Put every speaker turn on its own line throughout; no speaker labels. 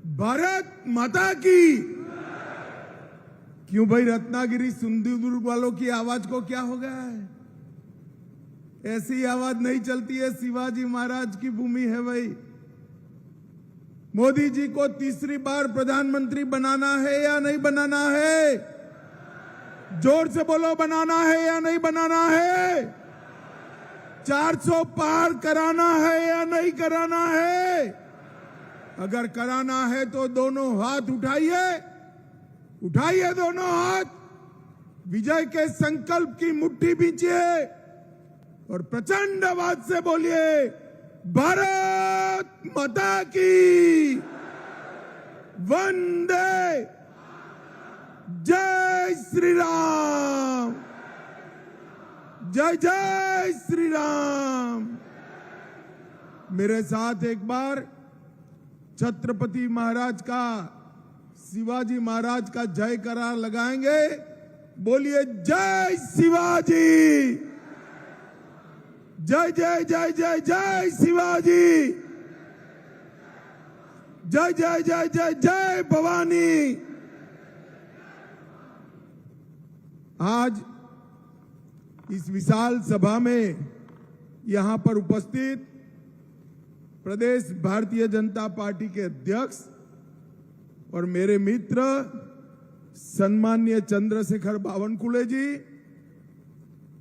भारत माता की। क्यों भाई, रत्नागिरी सिंधुदुर्ग वालों की आवाज को क्या हो गया है? ऐसी आवाज नहीं चलती है। शिवाजी महाराज की भूमि है भाई। मोदी जी को तीसरी बार प्रधानमंत्री बनाना है या नहीं बनाना है? जोर से बोलो, बनाना है या नहीं बनाना है? 400 पार कराना है या नहीं कराना है? अगर कराना है तो दोनों हाथ उठाइए, उठाइए दोनों हाथ, विजय के संकल्प की मुट्ठी बींचिए और प्रचंड आवाज से बोलिए, भारत माता की वंदे, जय श्री राम, जय जय श्री राम। मेरे साथ एक बार छत्रपति महाराज का, शिवाजी महाराज का जयकारा लगाएंगे। बोलिए, जय शिवाजी, जय जय जय जय जय शिवाजी, जय जय जय जय जय भवानी। आज इस विशाल सभा में यहां पर उपस्थित प्रदेश भारतीय जनता पार्टी के अध्यक्ष और मेरे मित्र सम्माननीय चंद्रशेखर बावनकुळे जी,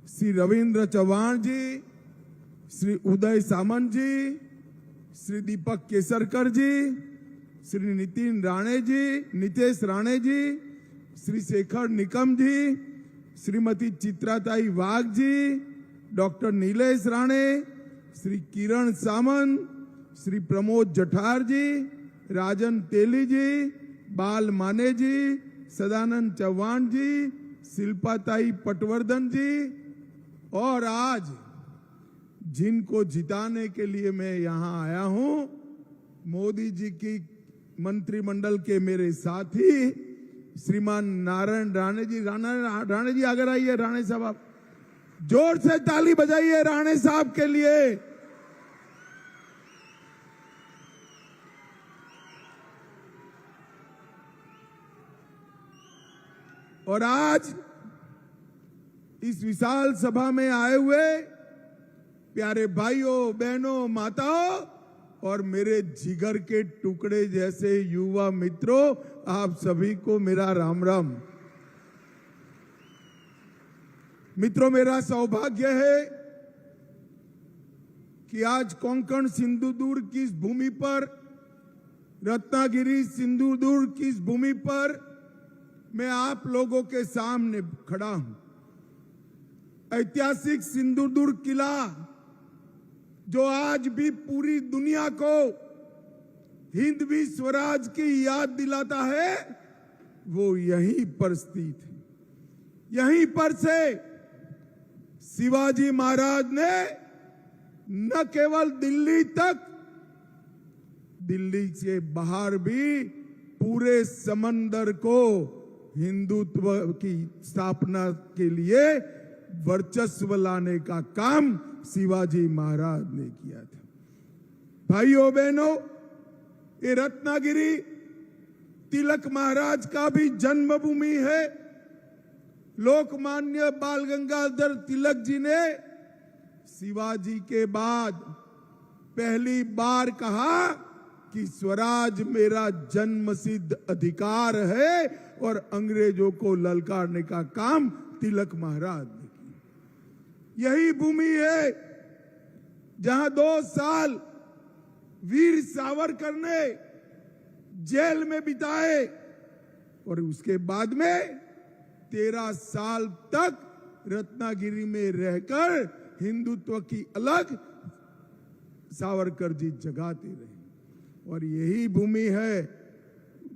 श्री रविंद्र चौहान जी, श्री उदय सामंत जी, श्री दीपक केसरकर जी, श्री नितेश राणे जी, श्री शेखर निकम जी, श्रीमती चित्राताई वाघ जी, डॉक्टर नीलेश राणे, श्री किरण सामंत, श्री प्रमोद जठार जी, राजन तेली जी, बाल माने जी, सदानंद चौहान जी, शिल्पाताई पटवर्धन जी, और आज जिनको जिताने के लिए मैं यहां आया हूं, मोदी जी की मंत्रिमंडल के मेरे साथी श्रीमान नारायण राणे जी। राणे जी अगर आइए, राणे साहब आप जोर से ताली बजाइए राणे साहब के लिए। और आज इस विशाल सभा में आए हुए प्यारे भाइयों, बहनों, माताओं और मेरे जिगर के टुकड़े जैसे युवा मित्रों, आप सभी को मेरा राम राम। मित्रों, मेरा सौभाग्य है कि आज कोंकण सिंधुदुर्ग की इस भूमि पर, रत्नागिरी सिंधुदुर्ग की इस भूमि पर मैं आप लोगों के सामने खड़ा हूं। ऐतिहासिक सिंधुदुर्ग किला जो आज भी पूरी दुनिया को हिंदवी स्वराज की याद दिलाता है, वो यहीं पर स्थित है। यहीं पर से शिवाजी महाराज ने न केवल दिल्ली तक, दिल्ली से बाहर भी पूरे समंदर को हिंदुत्व की स्थापना के लिए वर्चस्व लाने का काम शिवाजी महाराज ने किया था। भाइयों बहनों, ये रत्नागिरी तिलक महाराज का भी जन्मभूमि है। लोकमान्य बाल गंगाधर तिलक जी ने शिवाजी के बाद पहली बार कहा कि स्वराज मेरा जन्मसिद्ध अधिकार है, और अंग्रेजों को ललकारने का काम तिलक महाराज ने किया। यही भूमि है जहां 2 साल वीर सावरकर ने जेल में बिताए और उसके बाद में 13 साल तक रत्नागिरी में रहकर हिंदुत्व की अलग सावरकर जी जगाते रहे। और यही भूमि है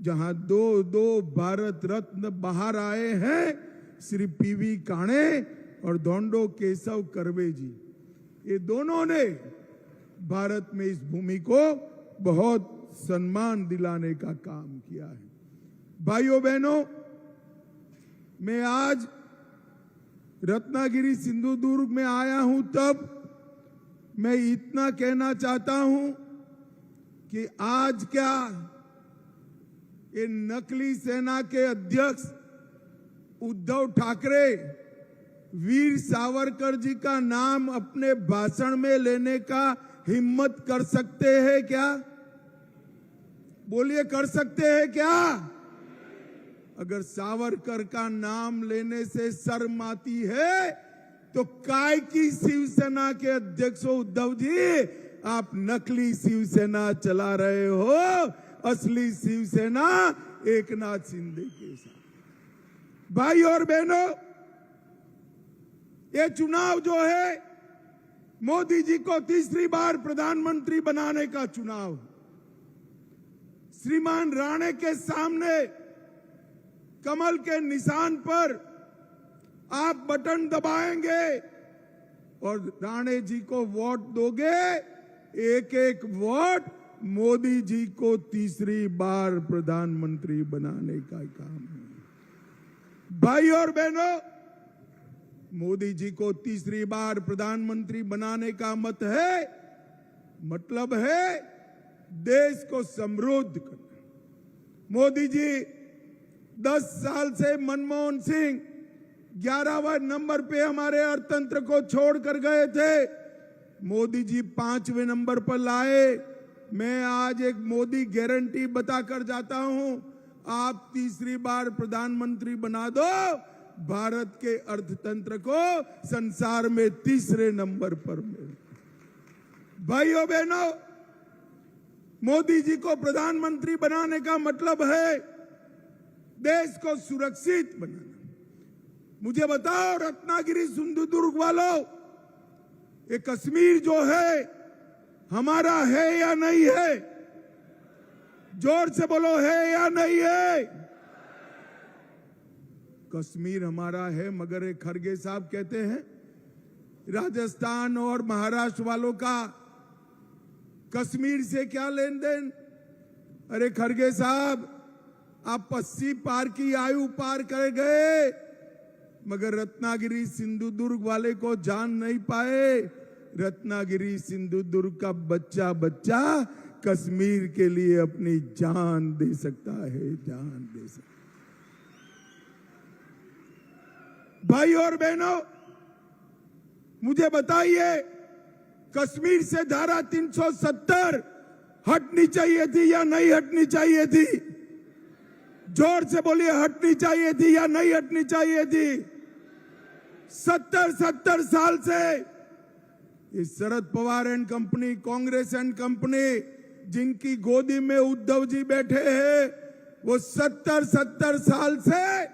जहां 2 भारत रत्न बाहर आए हैं, श्री पीवी काणे और धोंडो केशव कर्वे जी। ये दोनों ने भारत में इस भूमि को बहुत सम्मान दिलाने का काम किया है। भाइयों बहनों, मैं आज रत्नागिरी सिंधुदुर्ग में आया हूं, तब मैं इतना कहना चाहता हूं कि आज क्या ये नकली सेना के अध्यक्ष उद्धव ठाकरे वीर सावरकर जी का नाम अपने भाषण में लेने का हिम्मत कर सकते हैं क्या? बोलिए, कर सकते हैं क्या? अगर सावरकर का नाम लेने से शर्म आती है तो काय की शिवसेना के अध्यक्ष उद्धव जी आप नकली शिवसेना चला रहे हो, असली शिवसेना एकनाथ शिंदे के साथ। भाई और बहनों, ये चुनाव जो है मोदी जी को तीसरी बार प्रधानमंत्री बनाने का चुनाव। श्रीमान राणे के सामने कमल के निशान पर आप बटन दबाएंगे और राणे जी को वोट दोगे, एक एक वोट मोदी जी को तीसरी बार प्रधानमंत्री बनाने का काम है। भाई और बहनों, मोदी जी को तीसरी बार प्रधानमंत्री बनाने का मत है, मतलब है देश को समृद्ध करना। मोदी जी 10 साल से मनमोहन सिंह 11वें नंबर पे हमारे अर्थतंत्र को छोड़ कर गए थे, मोदी जी 5वें नंबर पर लाए। मैं आज एक मोदी गारंटी बताकर जाता हूं, आप तीसरी बार प्रधानमंत्री बना दो, भारत के अर्थतंत्र को संसार में तीसरे नंबर पर मिले। भाइयों बहनों, मोदी जी को प्रधानमंत्री बनाने का मतलब है देश को सुरक्षित बनाना। मुझे बताओ रत्नागिरी सिंधुदुर्ग वालों, ये कश्मीर जो है हमारा है या नहीं है? जोर से बोलो, है या नहीं है? कश्मीर हमारा है, मगर एक खरगे साहब कहते हैं राजस्थान और महाराष्ट्र वालों का कश्मीर से क्या लेन देन। अरे खरगे साहब, आप 80 पार की आयु पार कर गए, मगर रत्नागिरी सिंधुदुर्ग वाले को जान नहीं पाए। रत्नागिरी सिंधुदुर्ग का बच्चा बच्चा कश्मीर के लिए अपनी जान दे सकता है, जान दे सकता। भाई और बहनों, मुझे बताइए, कश्मीर से धारा 370 हटनी चाहिए थी या नहीं हटनी चाहिए थी? जोर से बोलिए, हटनी चाहिए थी या नहीं हटनी चाहिए थी? 70 साल से ये Sharad Pawar and company, Congress and company, जिनकी गोदी में उद्धव जी बैठे हैं, वो 70 साल से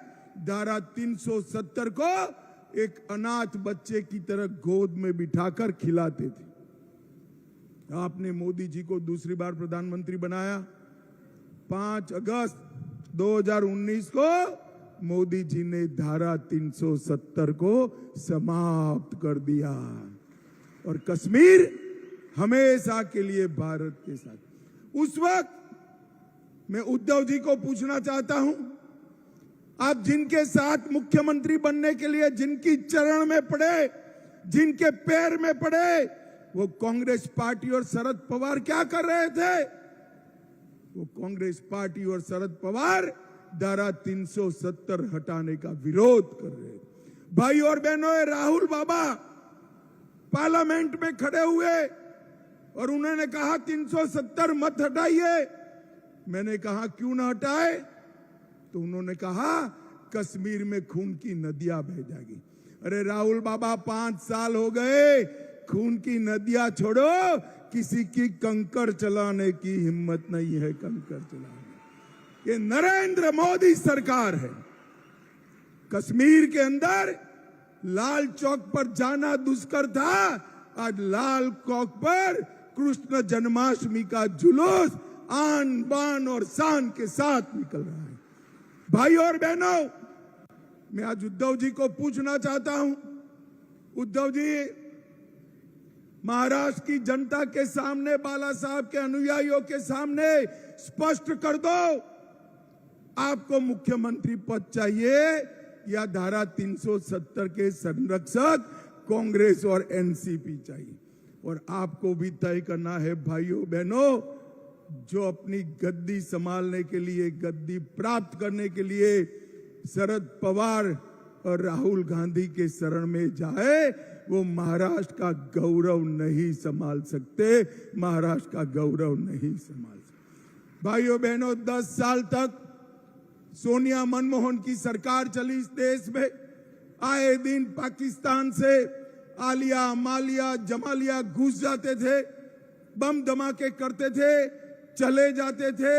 धारा 370 को एक अनाथ बच्चे की तरह गोद में बिठाकर खिलाते थे। आपने मोदी जी को दूसरी बार प्रधानमंत्री बनाया। 5 अगस्त 2019 को मोदी जी ने धारा 370 को समाप्त कर दिया और कश्मीर हमेशा के लिए भारत के साथ। उस वक्त मैं उद्धव जी को पूछना चाहता हूं, आप जिनके साथ मुख्यमंत्री बनने के लिए जिनकी चरण में पड़े, जिनके पैर में पड़े, वो कांग्रेस पार्टी और शरद पवार क्या कर रहे थे? वो कांग्रेस पार्टी और शरद पवार धारा 370 हटाने का विरोध कर रहे थे। भाई और बहनों, राहुल बाबा पार्लियामेंट में खड़े हुए और उन्होंने कहा 370 मत हटाइए। मैंने कहा क्यों ना हटाए? तो उन्होंने कहा कश्मीर में खून की नदियां बह जाएगी। अरे राहुल बाबा, 5 साल हो गए, खून की नदियां छोड़ो, किसी की कंकर चलाने की हिम्मत नहीं है, कंकर चलाने। ये नरेंद्र मोदी सरकार है। कश्मीर के अंदर लाल चौक पर जाना दुष्कर था, आज लाल चौक पर कृष्ण जन्माष्टमी का जुलूस आन बान और शान के साथ निकल रहा है। भाई और बहनों, मैं आज उद्धव जी को पूछना चाहता हूं, उद्धव जी, महाराष्ट्र की जनता के सामने, बाला साहब के अनुयायियों के सामने स्पष्ट कर दो, आपको मुख्यमंत्री पद चाहिए या धारा 370 के संरक्षक कांग्रेस और एनसीपी चाहिए? और आपको भी तय करना है भाइयों बहनों, जो अपनी गद्दी संभालने के लिए, गद्दी प्राप्त करने के लिए शरद पवार और राहुल गांधी के शरण में जाए, वो महाराष्ट्र का गौरव नहीं संभाल सकते, महाराष्ट्र का गौरव नहीं संभाल सकते। भाइयों बहनों, 10 साल तक सोनिया मनमोहन की सरकार चली इस देश में। आए दिन पाकिस्तान से आलिया, मालिया, जमालिया घुस जाते थे, बम धमाके करते थे, चले जाते थे।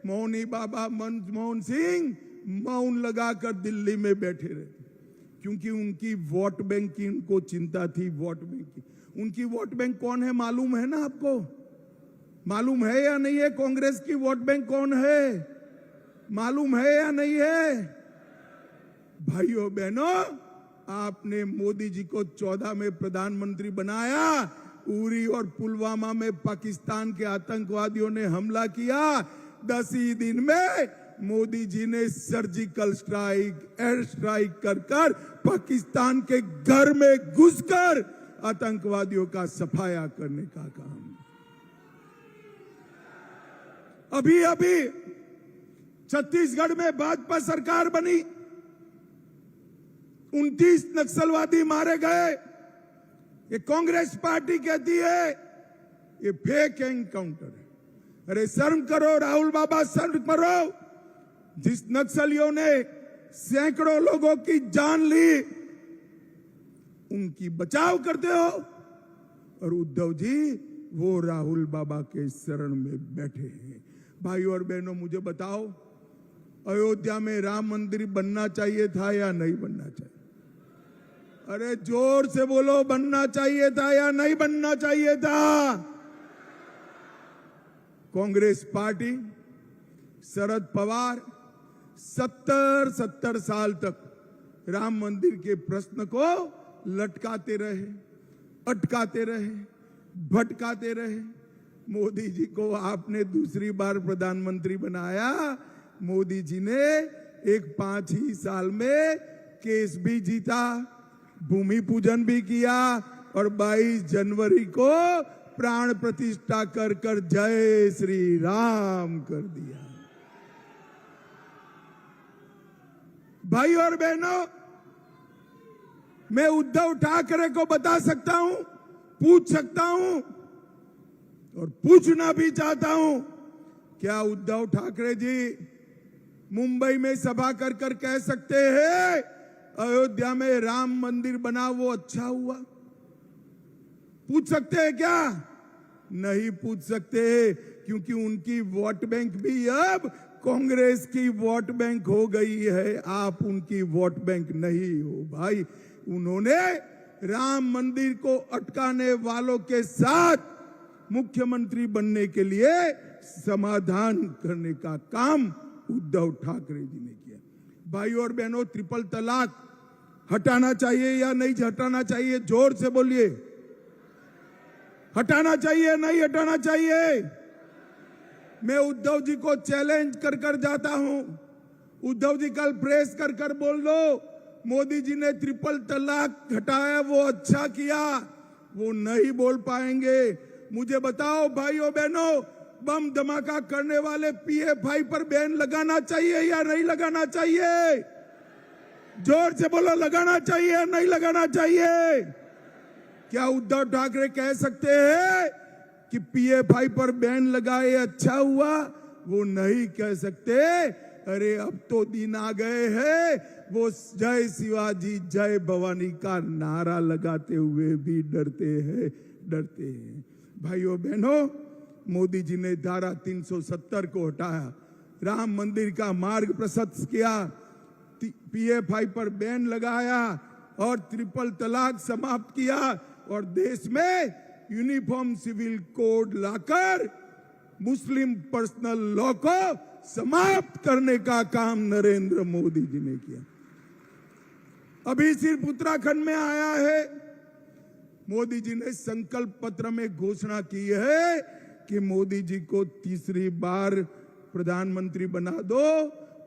मौनी बाबा मनमोहन सिंह मौन लगाकर दिल्ली में बैठे रहते, क्योंकि उनकी वोट बैंक की उनको चिंता थी। वोट बैंक की उनकी वोट बैंक कौन है मालूम है ना आपको? मालूम है या नहीं है? कांग्रेस की वोट बैंक कौन है मालूम है या नहीं है? भाइयों बहनों, आपने मोदी जी को 14 में प्रधानमंत्री बनाया। उरी और पुलवामा में पाकिस्तान के आतंकवादियों ने हमला किया। 10 ही दिन में मोदी जी ने सर्जिकल स्ट्राइक, एयर स्ट्राइक कर पाकिस्तान के घर में घुसकर आतंकवादियों का सफाया करने का काम। अभी छत्तीसगढ़ में भाजपा सरकार बनी, 29 नक्सलवादी मारे गए। ये कांग्रेस पार्टी कहती है ये फेक एनकाउंटर है। अरे शर्म करो राहुल बाबा, शर्म करो। जिस नक्सलियों ने सैकड़ों लोगों की जान ली, उनकी बचाव करते हो। और उद्धव जी वो राहुल बाबा के शरण में बैठे हैं। भाइयों और बहनों, मुझे बताओ, अयोध्या में राम मंदिर बनना चाहिए था या नहीं बनना चाहिए? अरे जोर से बोलो, बनना चाहिए था या नहीं बनना चाहिए था? कांग्रेस पार्टी, शरद पवार 70 साल तक राम मंदिर के प्रश्न को लटकाते रहे, अटकाते रहे, भटकाते रहे। मोदी जी को आपने दूसरी बार प्रधानमंत्री बनाया। मोदी जी ने एक 5 ही साल में केस भी जीता, भूमि पूजन भी किया और 22 जनवरी को प्राण प्रतिष्ठा कर जय श्री राम कर दिया। भाई और बहनों, मैं उद्धव ठाकरे को बता सकता हूं, पूछ सकता हूं और पूछना भी चाहता हूं, क्या उद्धव ठाकरे जी मुंबई में सभा कर कह सकते हैं अयोध्या में राम मंदिर बना वो अच्छा हुआ? पूछ सकते हैं क्या? नहीं पूछ सकते, क्योंकि उनकी वोट बैंक भी अब कांग्रेस की वोट बैंक हो गई है। आप उनकी वोट बैंक नहीं हो भाई। उन्होंने राम मंदिर को अटकाने वालों के साथ मुख्यमंत्री बनने के लिए समाधान करने का काम उद्धव ठाकरे जी ने किया। भाइयों और बहनों, ट्रिपल तलाक हटाना चाहिए या नहीं हटाना चाहिए? जोर से बोलिए। हटाना चाहिए नहीं हटाना चाहिए? मैं उद्धव जी को चैलेंज कर जाता हूं। उद्धव जी कल प्रेस कर बोल दो मोदी जी ने ट्रिपल तलाक हटाया वो अच्छा किया। वो नहीं बोल पाएंगे। मुझे बताओ भाइयों बहनों, बम धमाका करने वाले PFI पर बैन लगाना चाहिए या नहीं लगाना चाहिए? जोर से बोलो, लगाना चाहिए या नहीं लगाना चाहिए? क्या उद्धव ठाकरे कह सकते हैं कि PFI पर बैन लगाए अच्छा हुआ? वो नहीं कह सकते। अरे अब तो दिन आ गए हैं वो जय शिवाजी जय भवानी का नारा लगाते हुए भी डरते हैं। भाइयों बहनों, मोदी जी ने धारा 370 को हटाया, राम मंदिर का मार्ग प्रशस्त किया, PFI पर बैन लगाया और ट्रिपल तलाक समाप्त किया और देश में यूनिफॉर्म सिविल कोड लाकर मुस्लिम पर्सनल लॉ को समाप्त करने का काम नरेंद्र मोदी जी ने किया। अभी सिर्फ उत्तराखंड में आया है, मोदी जी ने संकल्प पत्र में घोषणा की है कि मोदी जी को तीसरी बार प्रधानमंत्री बना दो।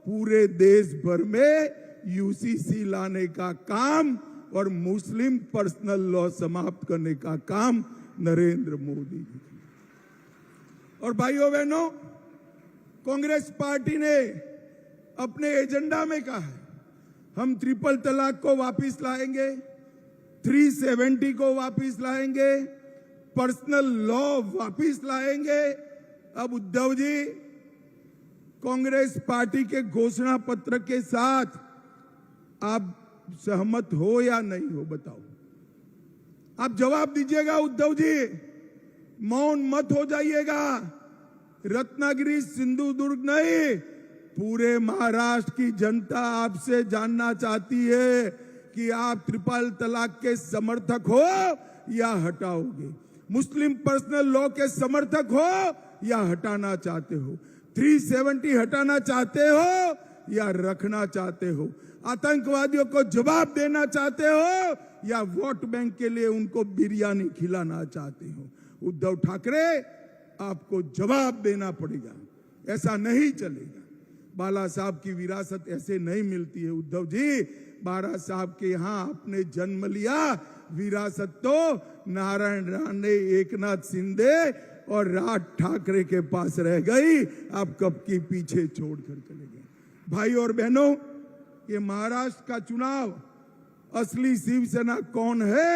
पूरे देश भर में UCC लाने का काम और मुस्लिम पर्सनल लॉ समाप्त करने का काम नरेंद्र मोदी जी। और भाइयों बहनों, कांग्रेस पार्टी ने अपने एजेंडा में कहा है हम ट्रिपल तलाक को वापस लाएंगे, 370 को वापस लाएंगे, पर्सनल लॉ वापस लाएंगे। अब उद्धव जी, कांग्रेस पार्टी के घोषणा पत्र के साथ आप सहमत हो या नहीं हो, बताओ। आप जवाब दीजिएगा उद्धव जी, मौन मत हो जाइएगा। रत्नागिरी सिंधुदुर्ग नहीं, पूरे महाराष्ट्र की जनता आपसे जानना चाहती है कि आप ट्रिपल तलाक के समर्थक हो या हटाओगे, मुस्लिम पर्सनल लॉ के समर्थक हो या हटाना चाहते हो, 370 हटाना चाहते हो या रखना चाहते हो, आतंकवादियों को जवाब देना चाहते हो या वोट बैंक के लिए उनको बिरयानी खिलाना चाहते हो। उद्धव ठाकरे, आपको जवाब देना पड़ेगा, ऐसा नहीं चलेगा। बाला साहब की विरासत ऐसे नहीं मिलती है उद्धव जी। बाला साहब के यहाँ आपने जन्म लिया, विरासत तो नारायण राणे, एकनाथ शिंदे और राज ठाकरे के पास रह गई, आप कब की पीछे छोड़कर चले गए। भाई और बहनों, ये महाराष्ट्र का चुनाव असली शिवसेना कौन है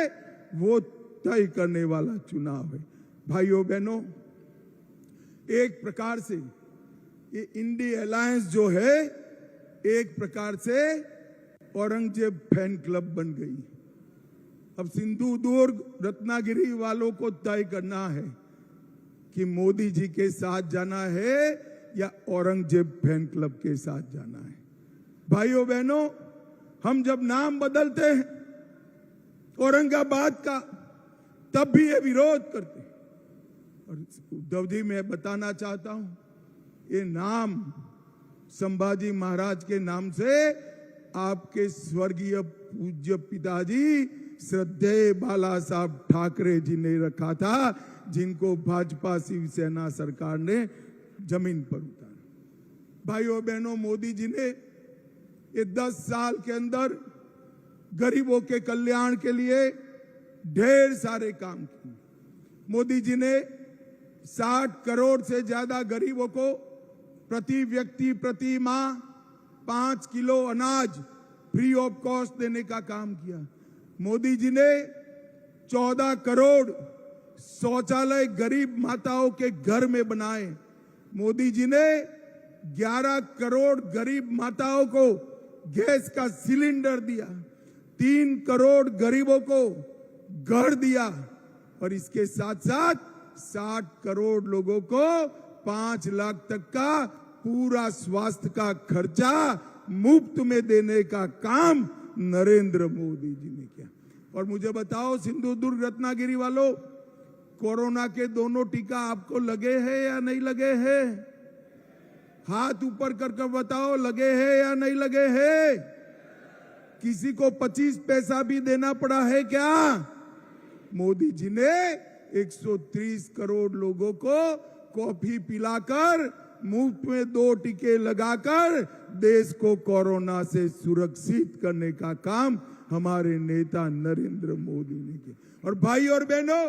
वो तय करने वाला चुनाव है। भाइयों बहनों, एक प्रकार से ये इंडी अलायंस जो है एक प्रकार से औरंगजेब फैन क्लब बन गई। अब सिंधुदुर्ग रत्नागिरी वालों को तय करना है कि मोदी जी के साथ जाना है या औरंगजेब फैन क्लब के साथ जाना है। भाइयों बहनों, हम जब नाम बदलते हैं औरंगाबाद का, तब भी ये विरोध करते हैं। और उद्धव जी, मैं बताना चाहता हूं, ये नाम संभाजी महाराज के नाम से आपके स्वर्गीय पूज्य पिताजी श्रद्धेय बाला साहब ठाकरे जी ने रखा था, जिनको भाजपा शिवसेना सरकार ने जमीन पर उतारा। भाइयों बहनों, मोदी जी ने ये 10 साल के अंदर गरीबों के कल्याण के लिए ढेर सारे काम किए। मोदी जी ने 60 करोड़ से ज्यादा गरीबों को प्रति व्यक्ति प्रति माह 5 किलो अनाज फ्री ऑफ कॉस्ट देने का काम किया। मोदी जी ने 14 करोड़ शौचालय गरीब माताओं के घर में बनाए। मोदी जी ने 11 करोड़ गरीब माताओं को गैस का सिलेंडर दिया, 3 करोड़ गरीबों को घर दिया और इसके साथ साथ 60 करोड़ लोगों को 5 लाख तक का पूरा स्वास्थ्य का खर्चा मुफ्त में देने का काम नरेंद्र मोदी जी ने किया। और मुझे बताओ सिंधुदुर्ग रत्नागिरी वालों, कोरोना के दोनों टीका आपको लगे हैं या नहीं लगे हैं? हाथ ऊपर कर बताओ, लगे हैं या नहीं लगे हैं? किसी को 25 पैसा भी देना पड़ा है क्या? मोदी जी ने 130 करोड़ लोगों को कॉफी पिलाकर मुफ्त में 2 टीके लगाकर देश को कोरोना से सुरक्षित करने का काम हमारे नेता नरेंद्र मोदी ने किया। और भाई और बहनों,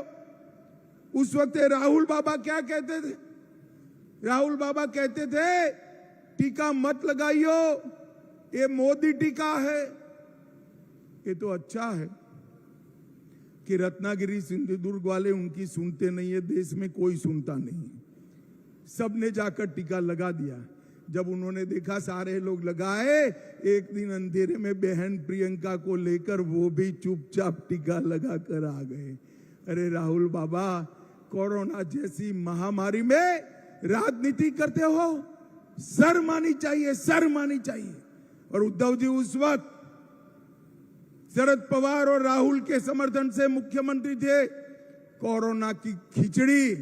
उस वक्त राहुल बाबा क्या कहते थे? राहुल बाबा कहते थे टीका मत लगाइयो, ये मोदी टीका है। ये तो अच्छा है कि रत्नागिरी सिंधुदुर्ग वाले उनकी सुनते नहीं है, देश में कोई सुनता नहीं है। सबने जाकर टीका लगा दिया। जब उन्होंने देखा सारे लोग लगाए, एक दिन अंधेरे में बहन प्रियंका को लेकर वो भी चुपचाप टीका लगाकर आ गए। अरे राहुल बाबा, कोरोना जैसी महामारी में राजनीति करते हो, शर्म आनी चाहिए, शर्म आनी चाहिए। और उद्धव जी उस वक्त शरद पवार और राहुल के समर्थन से मुख्यमंत्री थे। कोरोना की खिचड़ी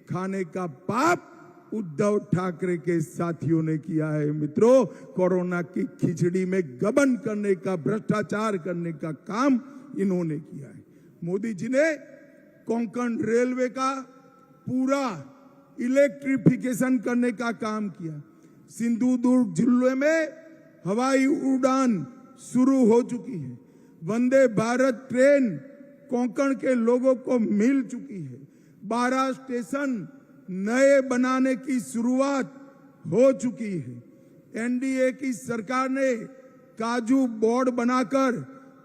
खाने का पाप उद्धव ठाकरे के साथियों ने किया है। मित्रों, कोरोना की खिचड़ी में गबन करने का, भ्रष्टाचार करने का काम इन्होंने किया है। मोदी जी ने कोंकण रेलवे का पूरा इलेक्ट्रिफिकेशन करने का काम किया। सिंधुदुर्ग जिले में हवाई उड़ान शुरू हो चुकी है। वंदे भारत ट्रेन कोंकण के लोगों को मिल चुकी है। 12 स्टेशन नए बनाने की शुरुआत हो चुकी है। एनडीए की सरकार ने काजू बोर्ड बनाकर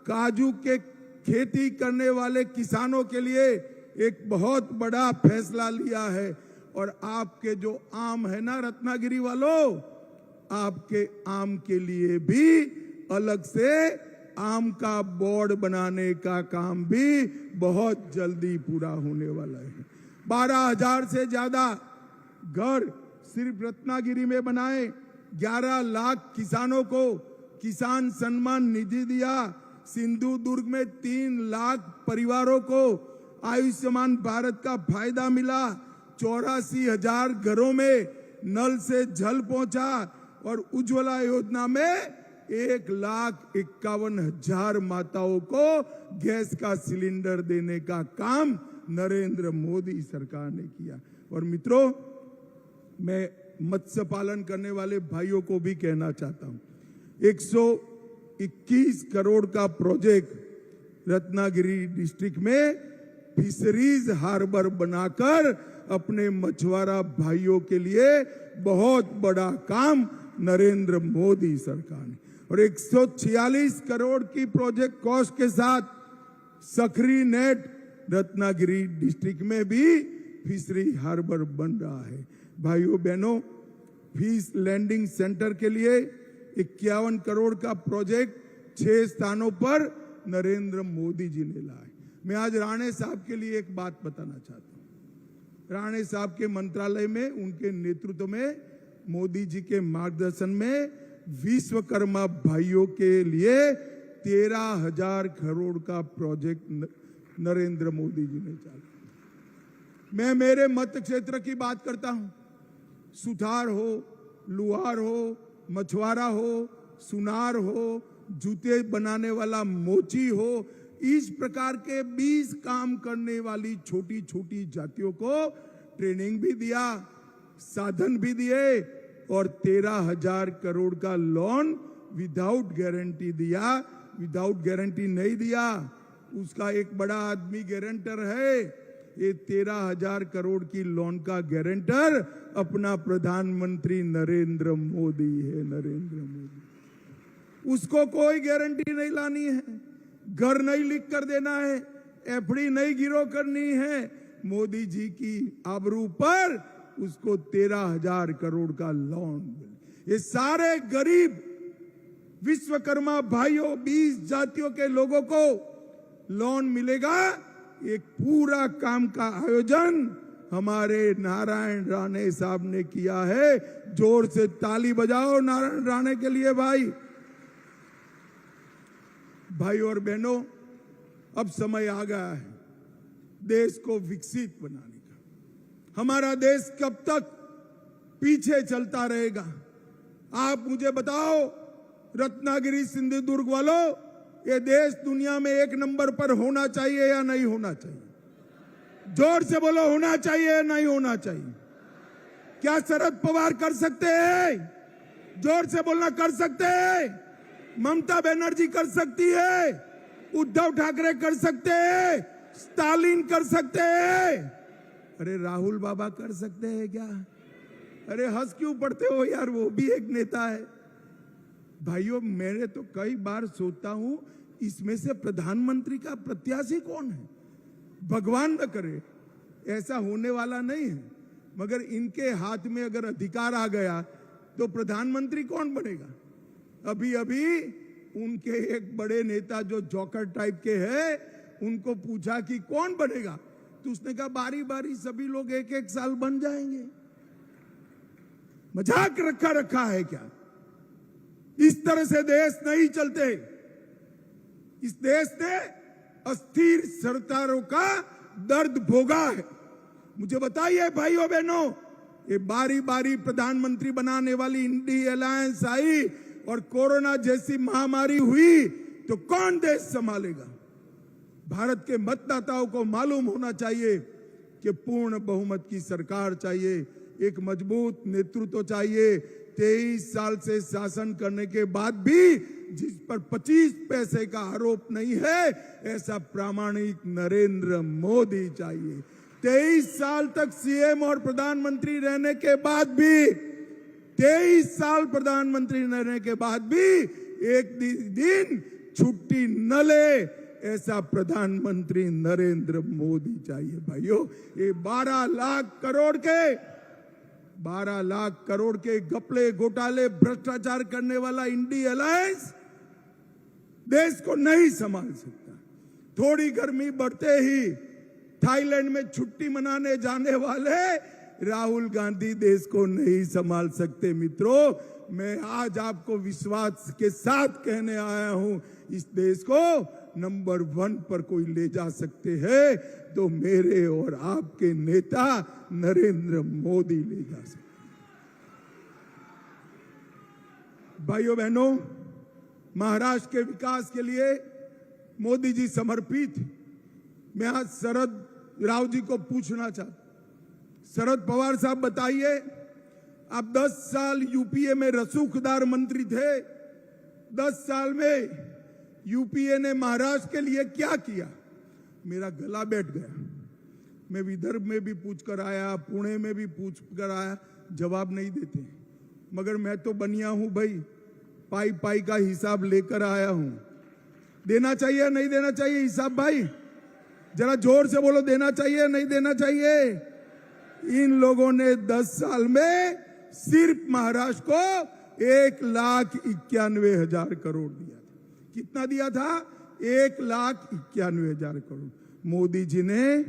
काजू के खेती करने वाले किसानों के लिए एक बहुत बड़ा फैसला लिया है। और आपके जो आम है ना रत्नागिरी वालों, आपके आम के लिए भी अलग से आम का बोर्ड बनाने का काम भी बहुत जल्दी पूरा होने वाला है। 12,000 से ज्यादा घर सिर्फ रत्नागिरी में बनाए, 11 लाख किसानों को किसान सम्मान निधि दिया, सिंधुदुर्ग में 3 लाख परिवारों को आयुष्मान भारत का फायदा मिला, 84,000 घरों में नल से जल पहुंचा और उज्ज्वला योजना में 1,51,000 माताओं को गैस का सिलेंडर देने का काम नरेंद्र मोदी सरकार ने किया। और मित्रों, मैं मत्स्य पालन करने वाले भाइयों को भी कहना चाहता हूं, 121 करोड़ का प्रोजेक्ट रत्नागिरी डिस्ट्रिक्ट में फिशरीज हार्बर बनाकर अपने मछुआरा भाइयों के लिए बहुत बड़ा काम नरेंद्र मोदी सरकार ने, और 146 करोड़ की प्रोजेक्ट कॉस्ट के साथ सखरी नेट रत्नागिरी डिस्ट्रिक्ट में भी फिशरी हार्बर बन रहा है। भाइयों बहनों, फिश लैंडिंग सेंटर के लिए 51 करोड़ का प्रोजेक्ट 6 स्थानों पर नरेंद्र मोदी जी ने लाया। मैं आज राणे साहब के लिए एक बात बताना चाहता हूं। राणे साहब के मंत्रालय में, उनके नेतृत्व में, मोदी जी के मार्गदर्शन में विश्वकर्मा भाइयों के लिए 13,000 करोड़ का प्रोजेक्ट नरेंद्र मोदी जी ने चालू। मैं मेरे मत क्षेत्र की बात करता हूं, सुथार हो, लुहार हो, मछुआरा हो, सुनार हो, जूते बनाने वाला मोची हो, इस प्रकार के 20 काम करने वाली छोटी छोटी जातियों को ट्रेनिंग भी दिया, साधन भी दिए और 13,000 करोड़ का लोन विदाउट गारंटी दिया। विदाउट गारंटी नहीं दिया, उसका एक बड़ा आदमी गारंटर है। ये 13,000 करोड़ की लोन का गारंटर अपना प्रधानमंत्री नरेंद्र मोदी है। नरेंद्र मोदी, उसको कोई गारंटी नहीं लानी है, घर नहीं लिख कर देना है, एफडी नहीं गिरो करनी है। मोदी जी की आबरू पर उसको 13,000 करोड़ का लोन मिले। ये सारे गरीब विश्वकर्मा भाइयों, 20 जातियों के लोगों को लोन मिलेगा। एक पूरा काम का आयोजन हमारे नारायण राणे साहब ने किया है। जोर से ताली बजाओ नारायण राणे के लिए। भाई और बहनों, अब समय आ गया है देश को विकसित बनाने का। हमारा देश कब तक पीछे चलता रहेगा? आप मुझे बताओ, रत्नागिरी सिंधुदुर्ग वालों, ये देश दुनिया में 1 नंबर पर होना चाहिए या नहीं होना चाहिए? जोर से बोलो, होना चाहिए या नहीं होना चाहिए? क्या शरद पवार कर सकते हैं? जोर से बोलना, कर सकते हैं? ममता बनर्जी कर सकती है, उद्धव ठाकरे कर सकते हैं, स्टालिन कर सकते हैं, अरे राहुल बाबा कर सकते हैं क्या? अरे हंस क्यों पड़ते हो यार, वो भी एक नेता है। भाइयों, मैंने तो कई बार सोचता हूं, इसमें से प्रधानमंत्री का प्रत्याशी कौन है? भगवान न करे, ऐसा होने वाला नहीं है, मगर इनके हाथ में अगर अधिकार आ गया तो प्रधानमंत्री कौन बनेगा? अभी अभी उनके एक बड़े नेता जो जॉकर टाइप के हैं, उनको पूछा कि कौन बनेगा, तो उसने कहा बारी बारी सभी लोग 1-1 साल बन जाएंगे। मजाक रखा है क्या? इस तरह से देश नहीं चलते। इस देश ने अस्थिर सरकारों का दर्द भोगा है। मुझे बताइए भाइयों बहनों, ये बारी बारी प्रधानमंत्री बनाने वाली इंडी अलायंस आई और कोरोना जैसी महामारी हुई तो कौन देश संभालेगा? भारत के मतदाताओं को मालूम होना चाहिए कि पूर्ण बहुमत की सरकार चाहिए, एक मजबूत नेतृत्व चाहिए। 23 साल से शासन करने के बाद भी जिस पर 25 पैसे का आरोप नहीं है, ऐसा प्रामाणिक नरेंद्र मोदी चाहिए। 23 साल तक सीएम और प्रधानमंत्री रहने के बाद भी 23 साल प्रधानमंत्री रहने के बाद भी एक दिन छुट्टी न ले, ऐसा प्रधानमंत्री नरेंद्र मोदी चाहिए भाइयों। ये 12 लाख करोड़ के घपले घोटाले भ्रष्टाचार करने वाला इंडी अलायंस देश को नहीं संभाल सकता। थोड़ी गर्मी बढ़ते ही थाईलैंड में छुट्टी मनाने जाने वाले राहुल गांधी देश को नहीं संभाल सकते। मित्रों, मैं आज आपको विश्वास के साथ कहने आया हूं, इस देश को नंबर 1 पर कोई ले जा सकते हैं तो मेरे और आपके नेता नरेंद्र मोदी ले जा सकते। भाइयों बहनों, महाराष्ट्र के विकास के लिए मोदी जी समर्पित। मैं आज शरद राव जी को पूछना चाहता, शरद पवार साहब बताइए, आप 10 साल यूपीए में रसूखदार मंत्री थे, 10 साल में यूपीए ने महाराष्ट्र के लिए क्या किया? मेरा गला बैठ गया। मैं विदर्भ में भी पूछ कर आया, पुणे में भी पूछ कर आया, जवाब नहीं देते। मगर मैं तो बनिया हूं भाई, पाई पाई का हिसाब लेकर आया हूं। देना चाहिए नहीं देना चाहिए हिसाब? भाई जरा जोर से बोलो, देना चाहिए नहीं देना चाहिए? इन लोगों ने 10 साल में सिर्फ महाराष्ट्र को 1,91,000 करोड़ दिया। कितना दिया था? 1,91,000 करोड़। मोदी जी ने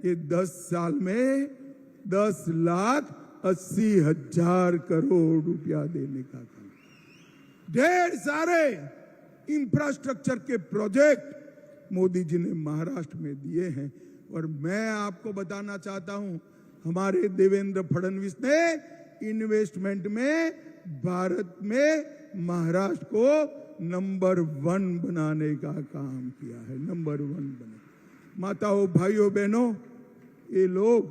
ये 10 साल में 10,80,000 करोड़ रुपया देने का काम। ढेर सारे इंफ्रास्ट्रक्चर के प्रोजेक्ट मोदी जी ने महाराष्ट्र में दिए हैं। और मैं आपको बताना चाहता हूं, हमारे देवेंद्र फडणवीस ने इन्वेस्टमेंट में भारत में महाराष्ट्र को नंबर 1 बनाने का काम किया है। नंबर 1 बने। माताओं, भाइयों, बहनों, ये लोग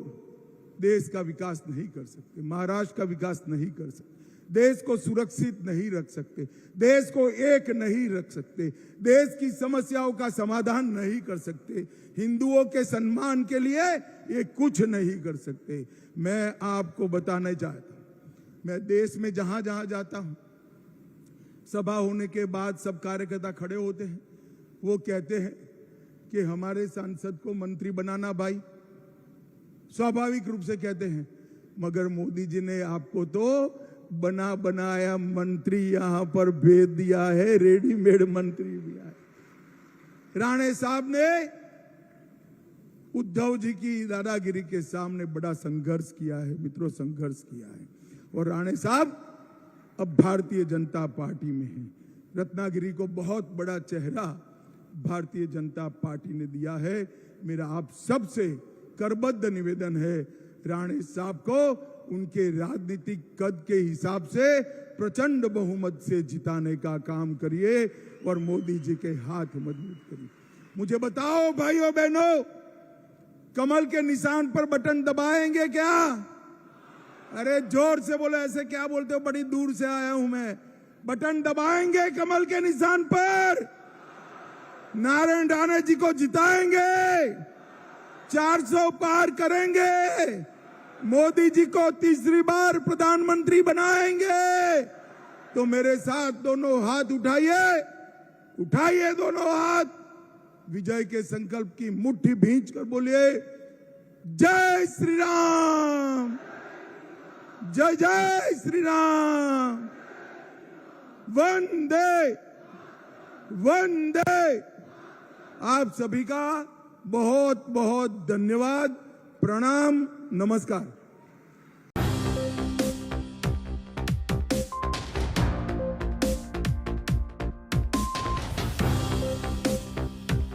देश का विकास नहीं कर सकते, महाराष्ट्र का विकास नहीं कर सकते, देश को सुरक्षित नहीं रख सकते, देश को एक नहीं रख सकते, देश की समस्याओं का समाधान नहीं कर सकते, हिंदुओं के सम्मान के लिए ये कुछ नहीं कर सकते। मैं आपको बताना चाहता हूं, मैं देश में जहां जहां जाता हूं, सभा होने के बाद सब कार्यकर्ता खड़े होते हैं, वो कहते हैं कि हमारे सांसद को मंत्री बनाना। भाई स्वाभाविक रूप से कहते हैं, मगर मोदी जी ने आपको तो बना बनाया मंत्री यहां पर भेज दिया है, रेडीमेड मंत्री दिया है। राणे साहब ने उद्धव जी की दादागिरी के सामने बड़ा संघर्ष किया है। मित्रों, संघर्ष किया है। और राणे साहब अब भारतीय जनता पार्टी में हैं। रत्नागिरी को बहुत बड़ा चेहरा भारतीय जनता पार्टी ने दिया है। मेरा आप सबसे करबद्ध निवेदन है, राणे साहब को उनके राजनीतिक कद के हिसाब से प्रचंड बहुमत से जिताने का काम करिए और मोदी जी के हाथ मजबूत करिए। मुझे बताओ भाइयों बहनों, कमल के निशान पर बटन दबाएंगे क्या? अरे जोर से बोलो, ऐसे क्या बोलते हो? बड़ी दूर से आया हूं मैं। बटन दबाएंगे कमल के निशान पर? नारायण राणे जी को जिताएंगे, 400 पार करेंगे, मोदी जी को तीसरी बार प्रधानमंत्री बनाएंगे। तो मेरे साथ दोनों हाथ उठाइए, उठाइए दोनों हाथ, विजय के संकल्प की मुट्ठी भींच कर बोलिए, जय श्री राम, जय जय श्री राम, वंदे वंदे। आप सभी का बहुत बहुत धन्यवाद, प्रणाम, नमस्कार।